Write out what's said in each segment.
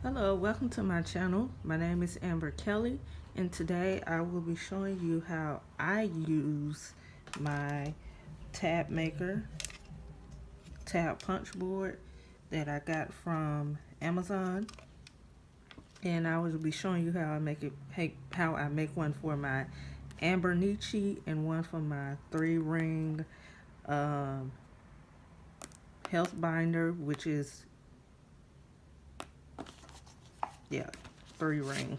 Hello, welcome to my channel. My name is Amber Kelly, and today I will be showing you how I use my tab maker tab punch board that I got from Amazon, and I will be showing you how I make one for my Ambernichi and one for my 3-ring health binder, which is 3-ring.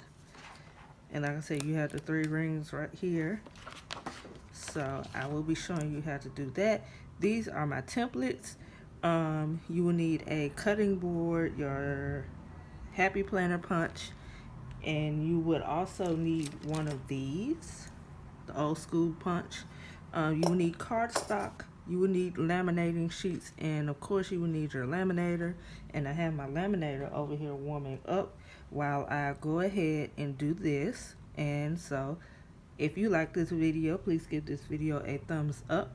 And like I said, you have the 3 rings right here. So I will be showing you how to do that. These are my templates. You will need a cutting board, your Happy Planner punch, and you would also need one of these, the old school punch. You will need cardstock. You will need laminating sheets, and of course you will need your laminator. And I have my laminator over here warming up while I go ahead and do this. And so if you like this video, please give this video a thumbs up.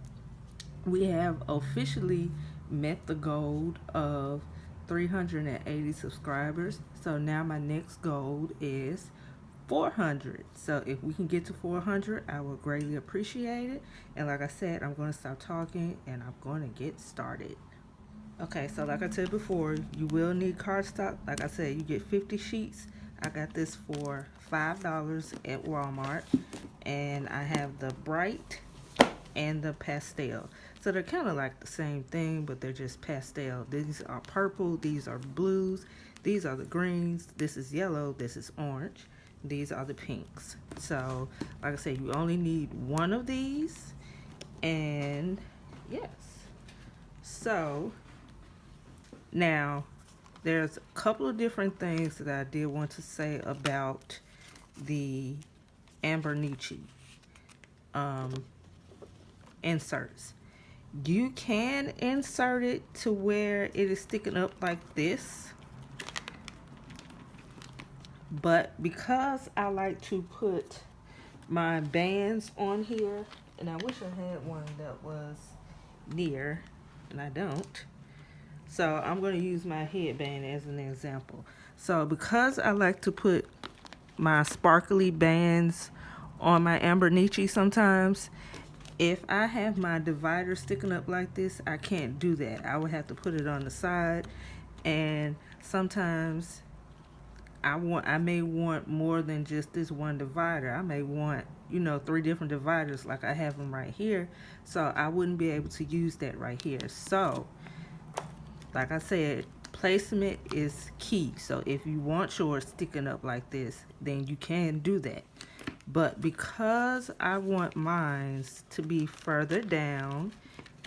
We have officially met the goal of 380 subscribers. So now my next goal is 400. So if we can get to 400, I will greatly appreciate it. And like I said, I'm going to stop talking and I'm going to get started. Okay, so like I said before, you will need cardstock. Like I said, you get 50 sheets. I got this for $5 at Walmart, and I have the bright and the pastel. So they're kind of like the same thing, but they're just pastel. These are purple, these are blues, these are the greens, this is yellow, this is orange, these are the pinks. So like I said, you only need one of these, and yes. So now there's a couple of different things that I did want to say about the Ambernichi inserts. You can insert it to where it is sticking up like this, but because I like to put my bands on here, and I wish I had one that was near, and I don't, so I'm going to use my headband as an example. So because I like to put my sparkly bands on my Ambernichi sometimes, if I have my divider sticking up like this, I can't do that. I would have to put it on the side, and sometimes I may want more than just this one divider. I may want, 3 different dividers like I have them right here, so I wouldn't be able to use that right here. So like I said, placement is key. So if you want yours sticking up like this, then you can do that. But because I want mine to be further down,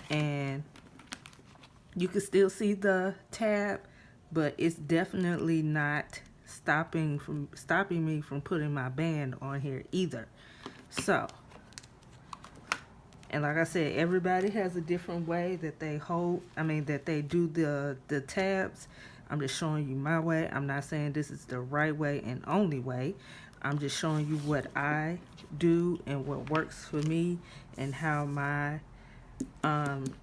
and you can still see the tab, but it's definitely not stopping me from putting my band on here either. So, and like I said, everybody has a different way that they that they do the tabs. I'm just showing you my way. I'm not saying this is the right way and only way. I'm just showing you what I do and what works for me, and how my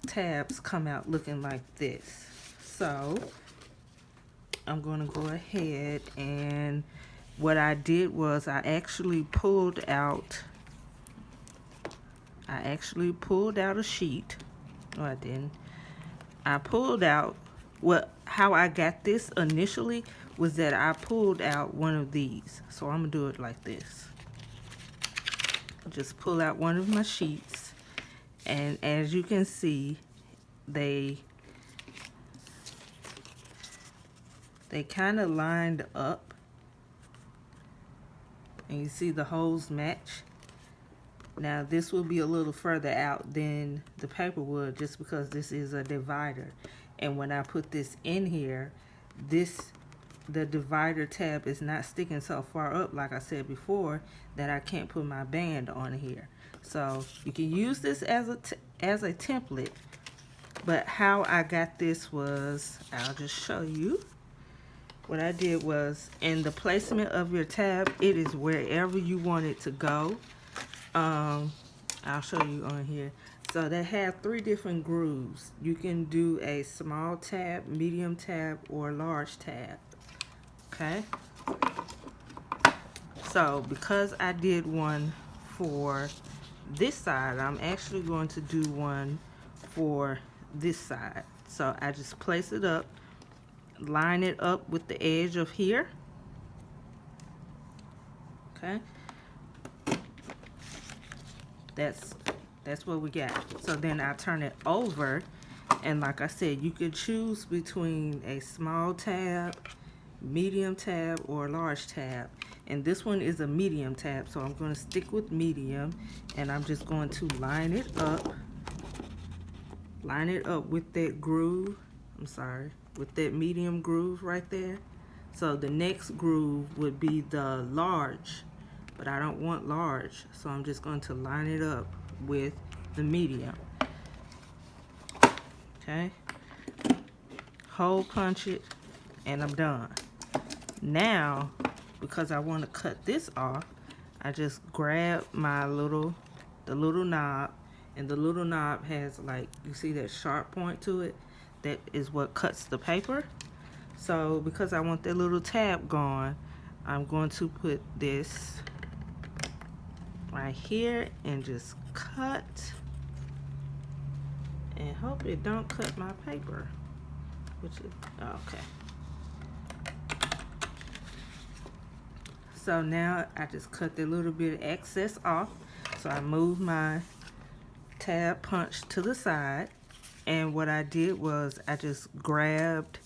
tabs come out looking like this. So I'm going to go ahead, and what I did was I actually pulled out a sheet. No, I didn't. I pulled out, how I got this initially was that I pulled out one of these. So I'm gonna do it like this. Just pull out one of my sheets, and as you can see, they kind of lined up, and you see the holes match. Now this will be a little further out than the paper would, just because this is a divider. And when I put this in here, the divider tab is not sticking so far up, like I said before, that I can't put my band on here. So you can use this as a template, but how I got this was, I'll just show you. What I did was, in the placement of your tab, it is wherever you want it to go. I'll show you on here. So they have 3 different grooves. You can do a small tab, medium tab, or large tab. Okay. So because I did one for this side, I'm actually going to do one for this side. So I just place it up, line it up with the edge of here. Okay. That's what we got. So then I turn it over, and like I said, you could choose between a small tab, medium tab, or a large tab. And this one is a medium tab, so I'm going to stick with medium, and I'm just going to line it up with that groove. I'm sorry, with that medium groove right there. So the next groove would be the large, but I don't want large, so I'm just going to line it up with the medium. Okay, hole punch it, and I'm done. Now, because I want to cut this off, I just grab my the little knob, and the little knob has, like, you see that sharp point to it? That is what cuts the paper. So because I want that little tab gone, I'm going to put this right here and just cut, and hope it don't cut my paper, which is okay. So now I just cut the little bit of excess off. So I moved my tab punch to the side, and what I did was I just grabbed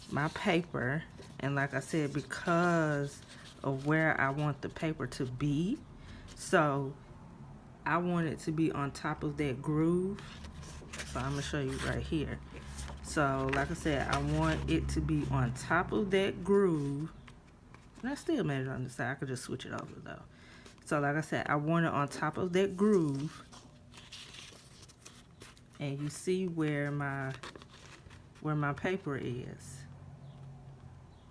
my paper, and like I said, because of where I want the paper to be, so I want it to be on top of that groove. So I'm gonna show you right here. So like I said, I want it to be on top of that groove. And I still made it on the side. I could just switch it over though. So like I said, I want it on top of that groove. And you see where my paper is.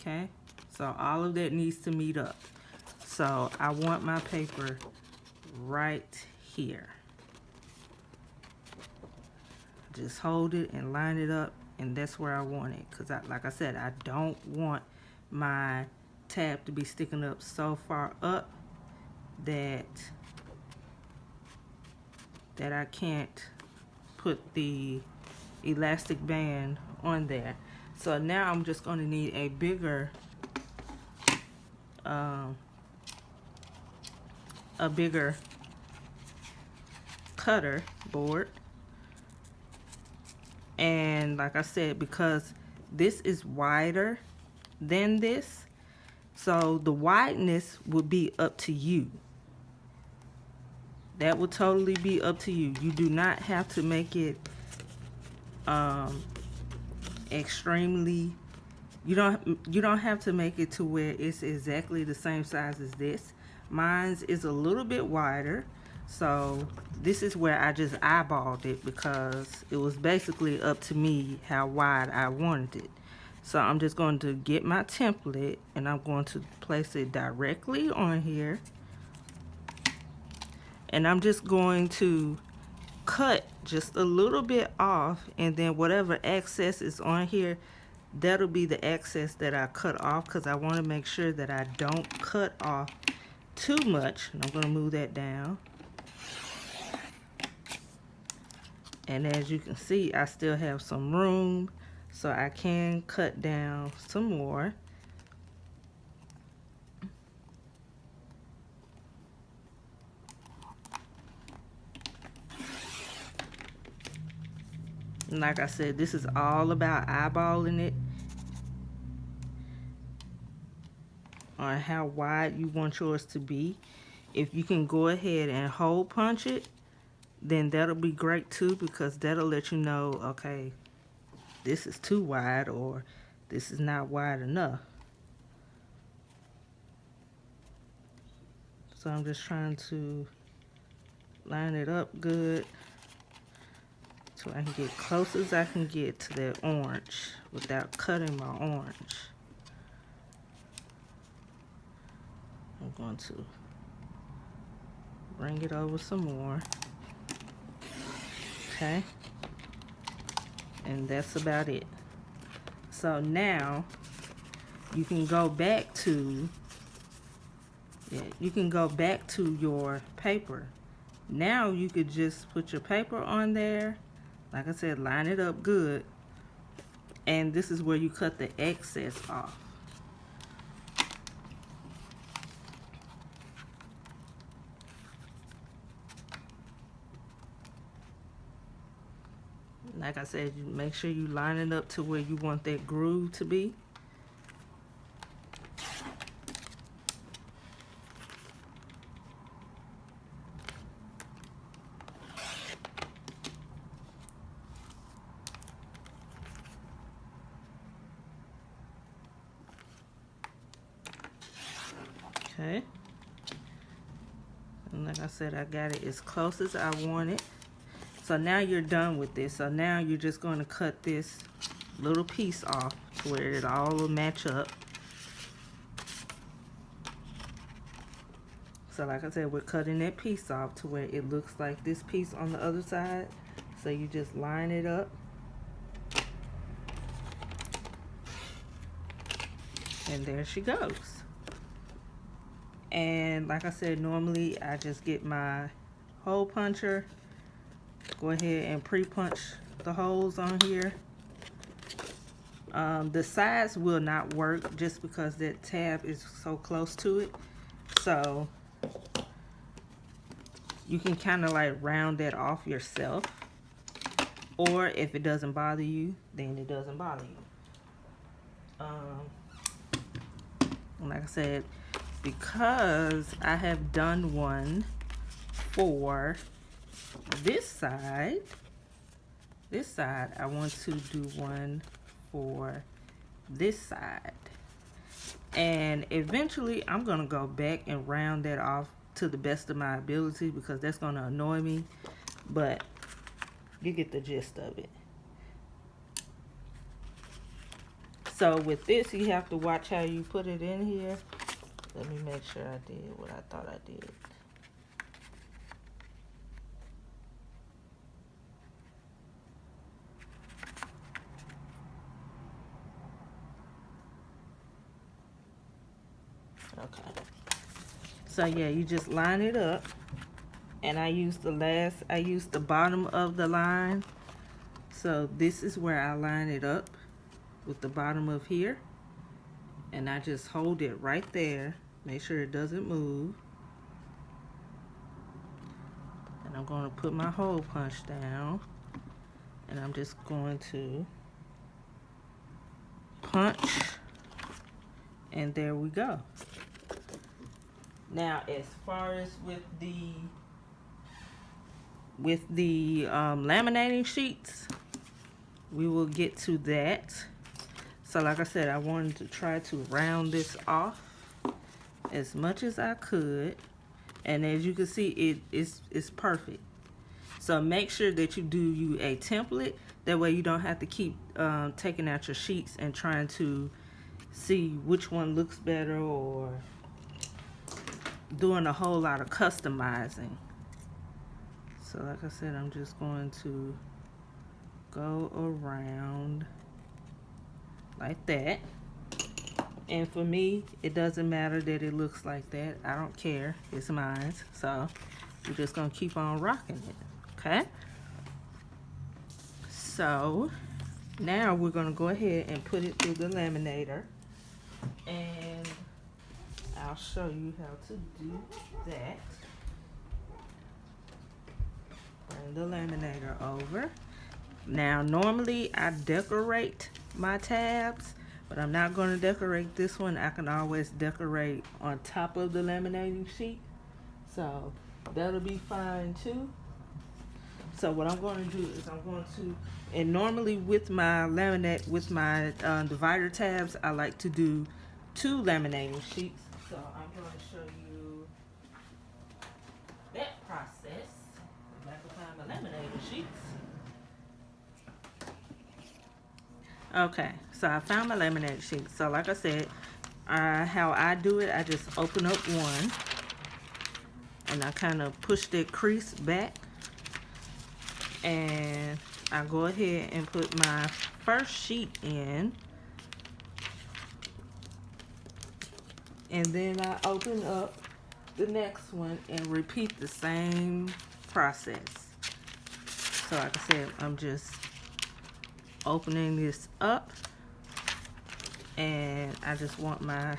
Okay? So all of that needs to meet up. So I want my paper right here. Just hold it and line it up, and that's where I want it. Because like I said, I don't want my tab to be sticking up so far up that I can't put the elastic band on there. So now I'm just going to need a bigger cutter board. And like I said, because this is wider than this, so the wideness would be up to you. That would totally be up to you. You do not have to make it extremely, you don't have to make it to where it's exactly the same size as this. Mine's is a little bit wider, so this is where I just eyeballed it because it was basically up to me how wide I wanted it. So I'm just going to get my template, and I'm going to place it directly on here, and I'm just going to cut just a little bit off, and then whatever excess is on here, that'll be the excess that I cut off, because I want to make sure that I don't cut off too much. And I'm going to move that down. And as you can see, I still have some room, so I can cut down some more. And like I said, this is all about eyeballing it on how wide you want yours to be. If you can go ahead and hole punch it, then that'll be great too, because that'll let you know, okay, this is too wide or this is not wide enough. So I'm just trying to line it up good so I can get close as I can get to that orange without cutting my orange. I'm going to bring it over some more. Okay, and that's about it. So now you can go back to your paper. Now you could just put your paper on there. Like I said, line it up good. And this is where you cut the excess off. Like I said, you make sure you line it up to where you want that groove to be. Okay. And like I said, I got it as close as I want it. So now you're done with this. So now you're just going to cut this little piece off to where it all will match up. So like I said, we're cutting that piece off to where it looks like this piece on the other side. So you just line it up. And there she goes. And like I said, normally I just get my hole puncher. Go ahead and pre-punch the holes on here. The sides will not work just because that tab is so close to it. So you can kind of like round that off yourself. Or if it doesn't bother you, then it doesn't bother you. Like I said, because I have done one for this side, I want to do one for this side. And eventually I'm going to go back and round that off to the best of my ability because that's going to annoy me. But you get the gist of it. So with this, you have to watch how you put it in here. Let me make sure I did what I thought I did. Okay. So yeah, you just line it up. And I used the bottom of the line. So this is where I line it up with the bottom of here. And I just hold it right there. Make sure it doesn't move. And I'm going to put my hole punch down. And I'm just going to punch. And there we go. Now, as far as with the laminating sheets, we will get to that. So like I said, I wanted to try to round this off as much as I could. And as you can see, it's perfect. So make sure that you do you a template. That way you don't have to keep taking out your sheets and trying to see which one looks better or doing a whole lot of customizing. So like I said, I'm just going to go around like that. And for me, it doesn't matter that it looks like that. I don't care. It's mine. So we're just going to keep on rocking it. Okay? So now we're going to go ahead and put it through the laminator. And I'll show you how to do that. Bring the laminator over. Now, normally I decorate my tabs, but I'm not going to decorate this one. I can always decorate on top of the laminating sheet. So that'll be fine too. So what I'm going to do is I'm going to, and normally with my divider tabs, I like to do 2 laminating sheets. So I'm going to show you that process. I have to find my laminating sheets. Okay, so I found my laminated sheet. So like I said, how I do it, I just open up one and I kind of push that crease back, and I go ahead and put my first sheet in, And then I open up the next one and repeat the same process. So like I said, I'm just opening this up, and I just want my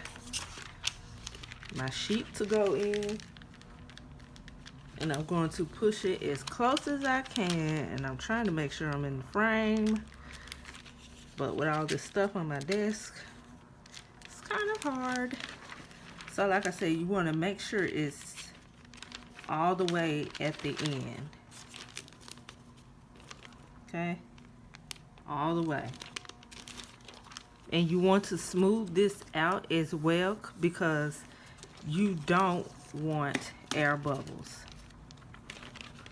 sheet to go in, and I'm going to push it as close as I can, and I'm trying to make sure I'm in the frame, but with all this stuff on my desk, it's kind of hard. So like I said, you want to make sure it's all the way at the end. Okay, all the way. And you want to smooth this out as well, because you don't want air bubbles.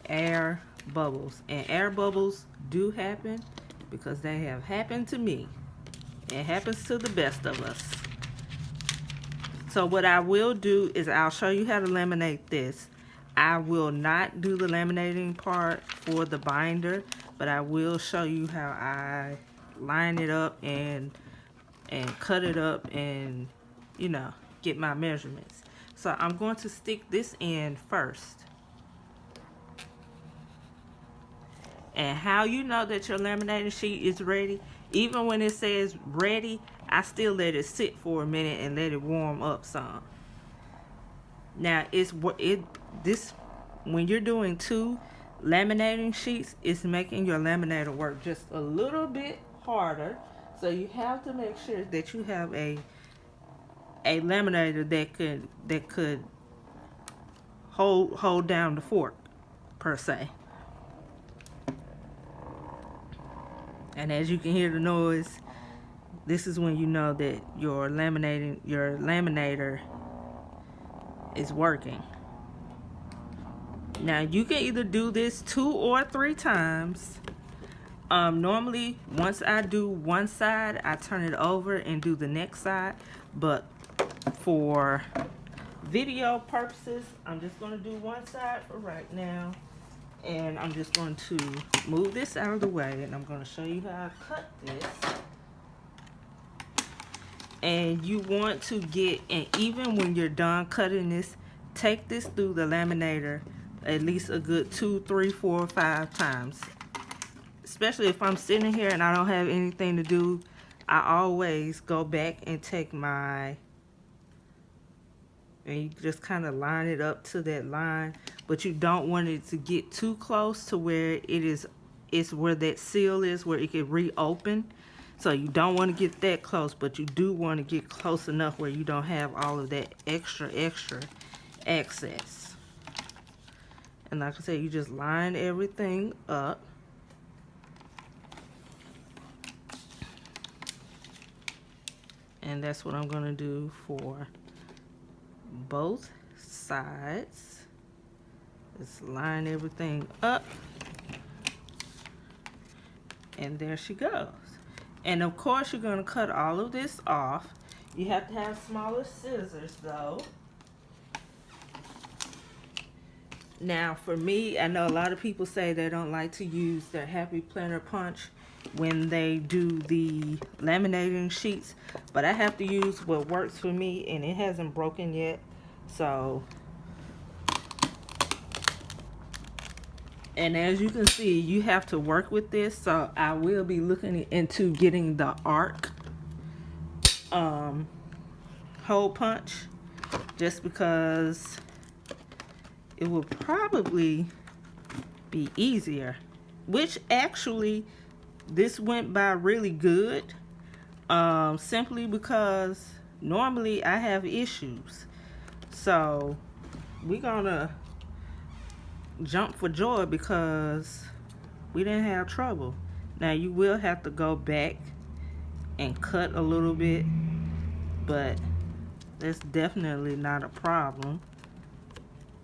Air bubbles. And air bubbles do happen, because they have happened to me. It happens to the best of us. So what I will do is I'll show you how to laminate this. I will not do the laminating part for the binder, but I will show you how I line it up and cut it up and, you know, get my measurements. So I'm going to stick this in first. And how you know that your laminating sheet is ready, even when it says ready, I still let it sit for a minute and let it warm up some. Now when you're doing 2 laminating sheets, it's making your laminator work just a little bit harder. So you have to make sure that you have a laminator that could hold down the fork per se. And as you can hear the noise, this is when you know that your laminator is working. Now you can either do this 2 or 3 times. Normally, once I do one side, I turn it over and do the next side. But for video purposes, I'm just going to do one side for right now. And I'm just going to move this out of the way, and I'm going to show you how I cut this. And you want to get, and even when you're done cutting this, take this through the laminator at least a good 2, 3, 4, 5 times. Especially if I'm sitting here and I don't have anything to do, I always go back and take and you just kind of line it up to that line, but you don't want it to get too close to where it's where that seal is, where it can reopen. So you don't want to get that close, but you do want to get close enough where you don't have all of that extra excess. And like I said, you just line everything up. And that's what I'm going to do for both sides. Just line everything up. And there she goes. And of course, you're going to cut all of this off. You have to have smaller scissors though. Now for me, I know a lot of people say they don't like to use their Happy Planner punch when they do the laminating sheets, but I have to use what works for me, and it hasn't broken yet. So, and as you can see, you have to work with this. So I will be looking into getting the arc hole punch, just because it will probably be easier, which actually this went by really good, simply because normally I have issues. So we're gonna jump for joy because we didn't have trouble. Now you will have to go back and cut a little bit, but that's definitely not a problem.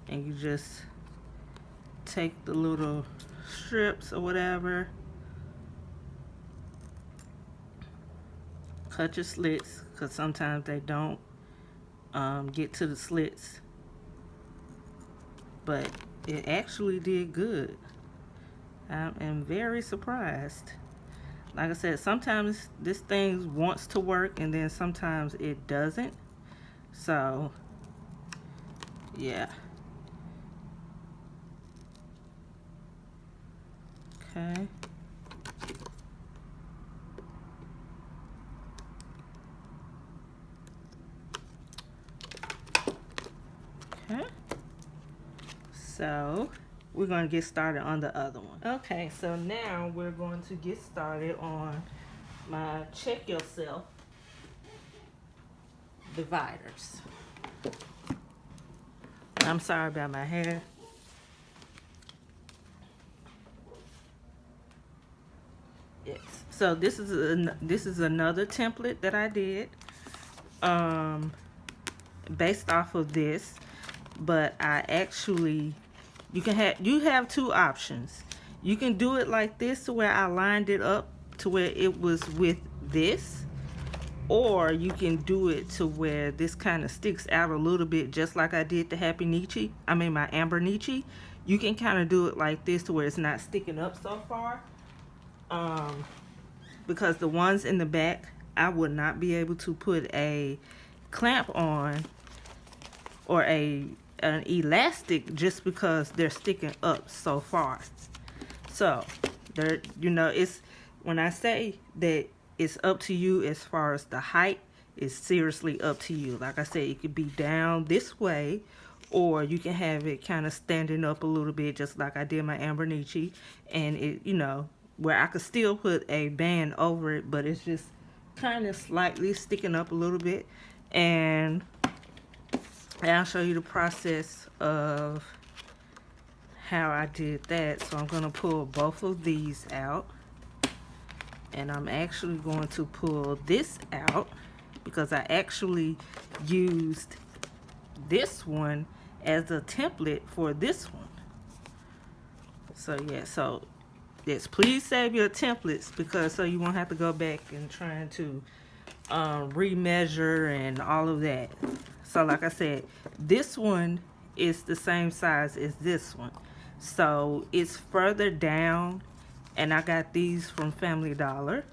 And you just take the little strips or whatever, cut your slits, because sometimes they don't get to the slits, but it actually did good. I am very surprised. Like I said, sometimes this thing wants to work and then sometimes it doesn't. So yeah. Okay. Okay. So we're going to get started on the other one. Okay, so now we're going to get started on my check yourself dividers. I'm sorry about my hair. Yes. So this is another template that I did based off of this, but I actually you have two options. You can do it like this to where I lined it up to where it was with this, or you can do it to where this kind of sticks out a little bit, just like I did the my AmbernichiTabs. You can kind of do it like this to where it's not sticking up so far, because the ones in the back I would not be able to put a clamp on or an elastic just because they're sticking up so far. So there, it's when I say that it's up to you as far as the height, it's seriously up to you. Like I said, it could be down this way, or you can have it kind of standing up a little bit, just like I did my Ambernichi, and it, where I could still put a band over it, but it's just kind of slightly sticking up a little bit. And I'll show you the process of how I did that. So I'm going to pull both of these out, and I'm actually going to pull this out because I actually used this one as a template for this one. So yeah, so yes, please save your templates, because so you won't have to go back and trying to remeasure and all of that. So like I said, this one is the same size as this one, so it's further down, and I got these from Family Dollar.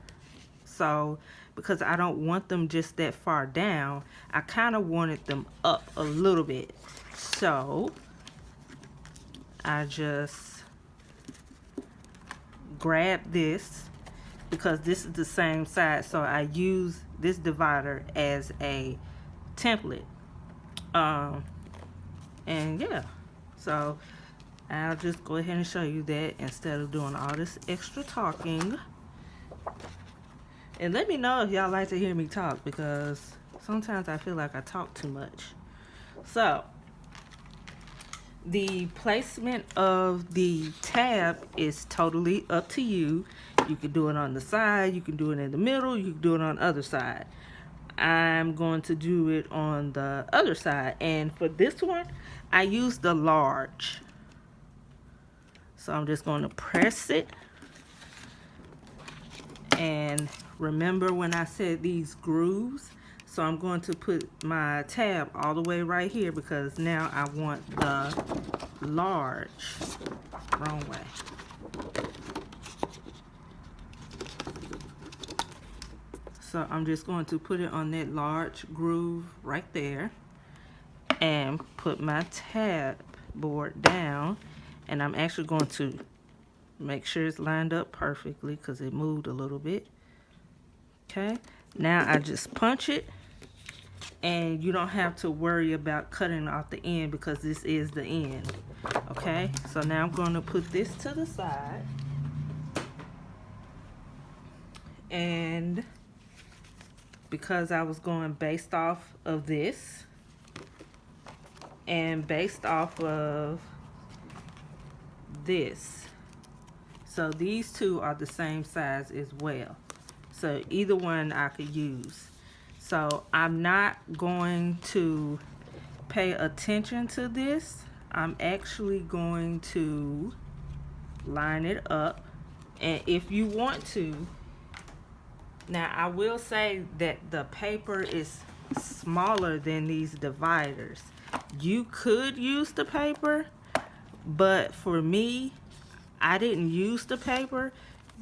So because I don't want them just that far down, I kind of wanted them up a little bit, so I just grab this because this is the same size, so I use this divider as a template. And yeah, so I'll just go ahead and show you that instead of doing all this extra talking. And let me know if y'all like to hear me talk, because sometimes I feel like I talk too much. So the placement of the tab is totally up to you. You can do it on the side, you can do it in the middle, you can do it on the other side. I'm going to do it on the other side, and for this one I used the large. So I'm just going to press it, and remember when I said these grooves, so I'm going to put my tab all the way right here, because now I want the large. Wrong way. So I'm just going to put it on that large groove right there, and put my tab board down, and I'm actually going to make sure it's lined up perfectly because it moved a little bit. Okay, now I just punch it, and you don't have to worry about cutting off the end because this is the end. Okay, so now I'm going to put this to the side, and because I was going based off of this and based off of this, so these two are the same size as well, so either one I could use. So I'm not going to pay attention to this. I'm actually going to line it up, and if you want to, now I will say that the paper is smaller than these dividers. You could use the paper, but for me, I didn't use the paper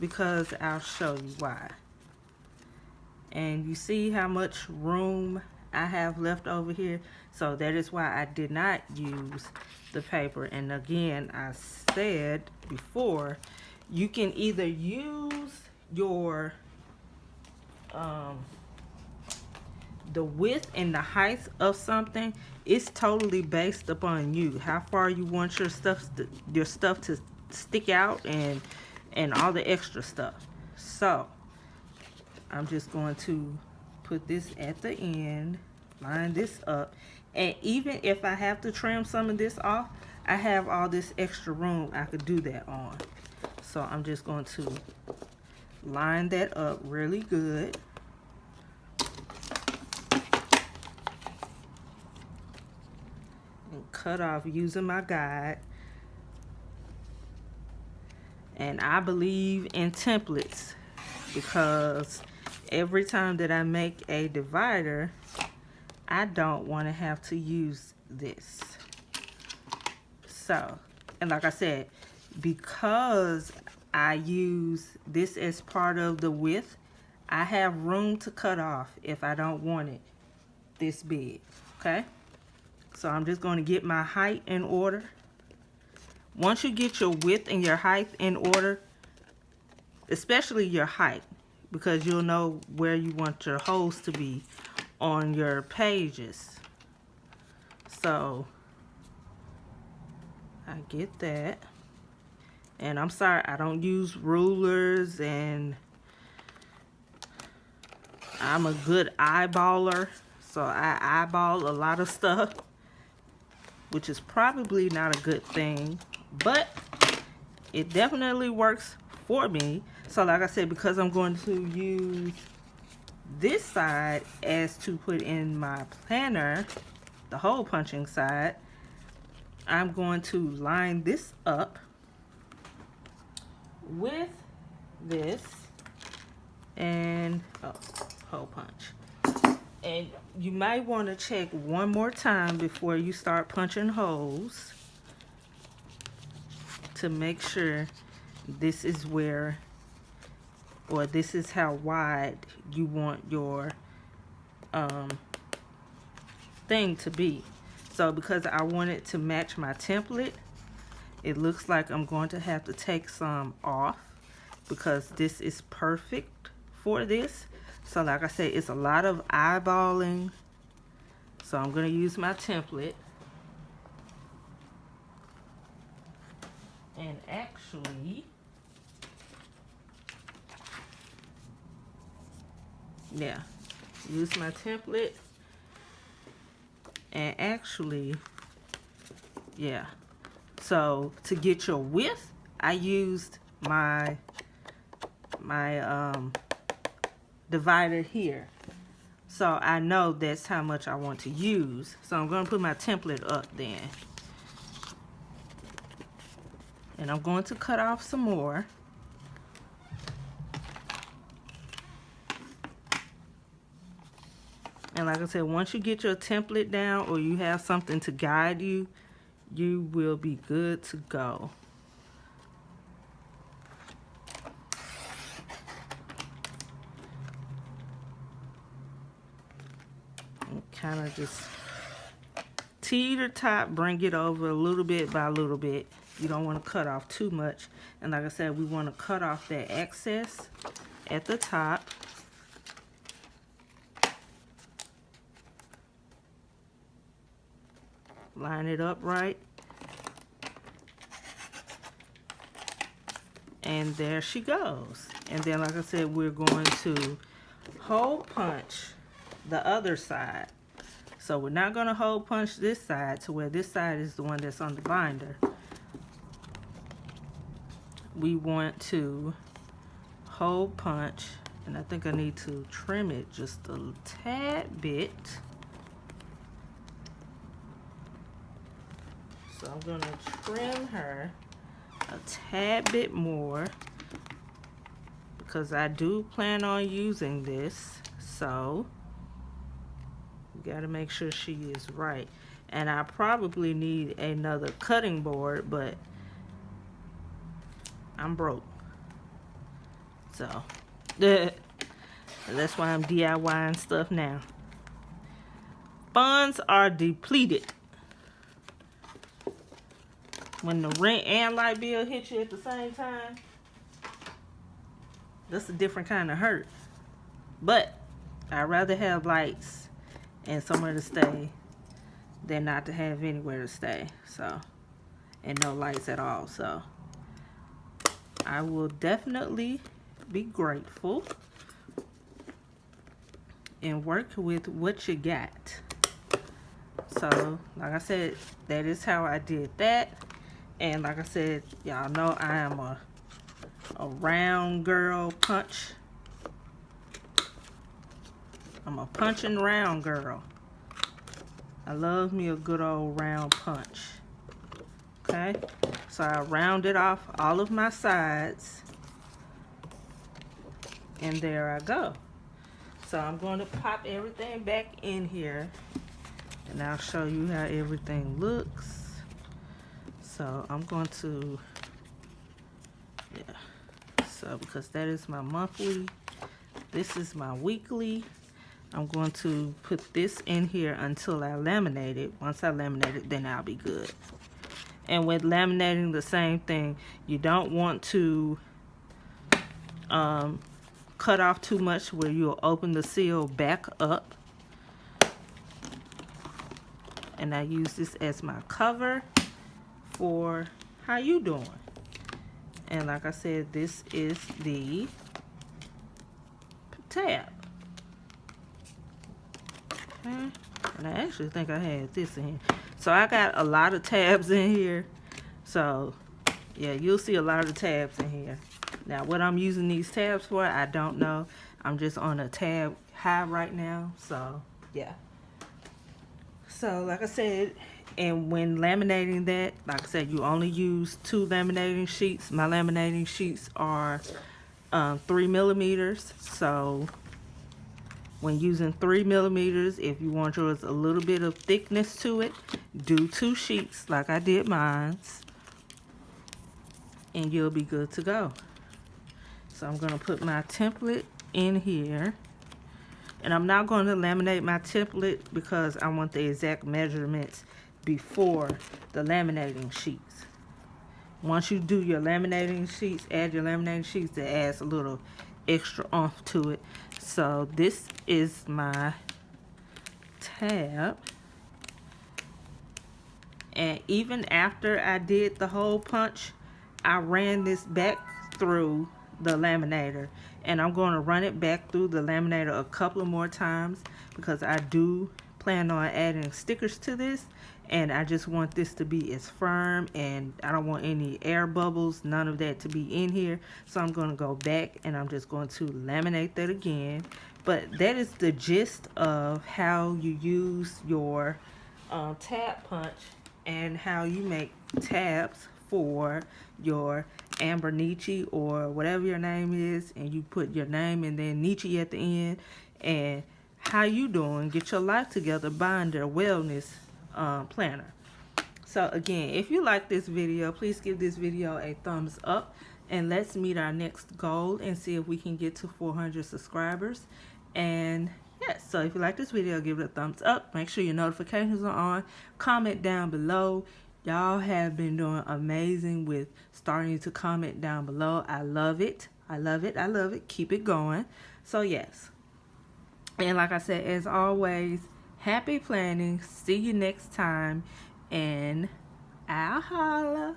because I'll show you why. And you see how much room I have left over here. So that is why I did not use the paper. And again, I said before, you can either use your the width and the height of something. It's totally based upon you, how far you want your stuff to stick out, and all the extra stuff. So I'm just going to put this at the end, line this up, and even if I have to trim some of this off, I have all this extra room I could do that on. So I'm just going to line that up really good. And cut off using my guide. And I believe in templates because every time that I make a divider, I don't want to have to use this. So, and like I said, because I use this as part of the width, I have room to cut off if I don't want it this big, okay? So I'm just going to get my height in order. Once you get your width and your height in order, especially your height, because you'll know where you want your holes to be on your pages. So I get that. And I'm sorry, I don't use rulers, and I'm a good eyeballer, so I eyeball a lot of stuff, which is probably not a good thing, but it definitely works for me. So like I said, because I'm going to use this side as to put in my planner, the hole punching side, I'm going to line this up with this and hole punch. And you might want to check one more time before you start punching holes to make sure this is where, or this is how wide you want your thing to be. So because I want it to match my template, it looks like I'm going to have to take some off because this is perfect for this. So like I said, it's a lot of eyeballing. So I'm going to use my template. And actually, yeah, use my template. And actually, yeah. So to get your width, I used my divider here. So I know that's how much I want to use. So I'm going to put my template up then. And I'm going to cut off some more. And like I said, once you get your template down or you have something to guide you, you will be good to go. And kind of just teeter-top, bring it over a little bit by a little bit. You don't want to cut off too much. And like I said, we want to cut off that excess at the top. Line it up right. And there she goes. And then like I said, we're going to hole punch the other side. So we're not going to hole punch this side to where this side is the one that's on the binder. We want to hole punch, and I think I need to trim it just a tad bit. So I'm going to trim her a tad bit more because I do plan on using this. So you got to make sure she is right. And I probably need another cutting board, but I'm broke. So that's why I'm DIYing stuff now. funds are depleted. When the rent and light bill hit you at the same time, that's a different kind of hurt. But I'd rather have lights and somewhere to stay than not to have anywhere to stay. So, and no lights at all. So I will definitely be grateful and work with what you got. So, like I said, that is how I did that. And like I said, y'all know I am a round girl punch. I'm a punching round girl. I love me a good old round punch. Okay, so I rounded off all of my sides. And there I go. So I'm going to pop everything back in here. And I'll show you how everything looks. So I'm going to, so because that is my monthly, this is my weekly. I'm going to put this in here until I laminate it. Once I laminate it, then I'll be good. And with laminating, the same thing. You don't want to cut off too much where you'll open the seal back up. And I use this as my cover for how you doing. And like I said, this is the tab. Okay. And I actually think I had this in here. So I got a lot of tabs in here. So yeah, you'll see a lot of tabs in here. Now what I'm using these tabs for, I don't know. I'm just on a tab high right now. So yeah. So like I said, and when laminating that, like I said, you only use 2 laminating sheets. My laminating sheets are 3 millimeters. So when using 3 millimeters, if you want yours a little bit of thickness to it, do 2 sheets like I did mine, and you'll be good to go. So I'm going to put my template in here. And I'm not going to laminate my template because I want the exact measurements before the laminating sheets. Once you do your laminating sheets, add your laminating sheets, that adds a little extra oomph to it. So this is my tab. And even after I did the hole punch, I ran this back through the laminator. And I'm going to run it back through the laminator a couple of more times because I do plan on adding stickers to this. And I just want this to be as firm, and I don't want any air bubbles, none of that to be in here. So I'm going to go back and I'm just going to laminate that again. But that is the gist of how you use your tab punch and how you make tabs for your Ambernichi or whatever your name is, and you put your name and then Nietzsche at the end. And how you doing? Get your life together binder wellness planner. So again, if you like this video, please give this video a thumbs up, and let's meet our next goal and see if we can get to 400 subscribers. And yes, so if you like this video, give it a thumbs up. Make sure your notifications are on. Comment down below. Y'all have been doing amazing with starting to comment down below. I love it. I love it. I love it. Keep it going. So yes. And like I said, as always, happy planning. See you next time. And I'll holla.